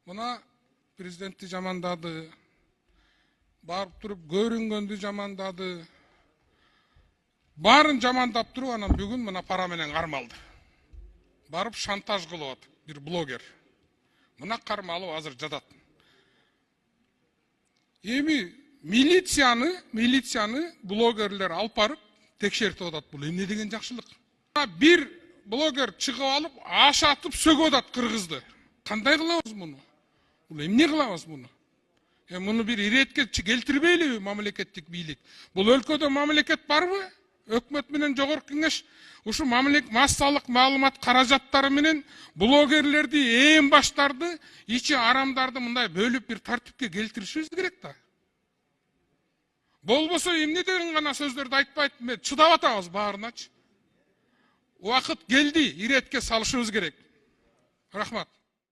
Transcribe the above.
Мына президентти жамандады, барып туруп көрүнгөндү жамандады. Барын жамандап туруп, анан бүгүн мына пара менен кармалды. Барып шантаж кылып атат бир блогер. Мына кармалып азыр жатат. Эми милицияны блогерлер алып барып текшертип атат. Бул эмне деген жакшылык? Бир блогер чыгып алып, аш атып сөгүп атат кыргызды. Кандай кылабыз муну? Бул эмне кылабыз муну? Муну бир иретке келтирбейлиби мамлекеттик бийлик? Бул өлкөдө мамлекет барбы? Өкмөт менен жогорку кеңеш ушу массалык маалымат каражаттары менен блогерлерди, ээн баштарды, ичи арамдарды мындай бөлүп бир тартипке келтиришибиз керек да. Болбосо эмне деген гана сөздөрдү айтпайт, чыдап атабыз баарыначы. Убакыт келди, иретке салышыбыз керек. Рахмат.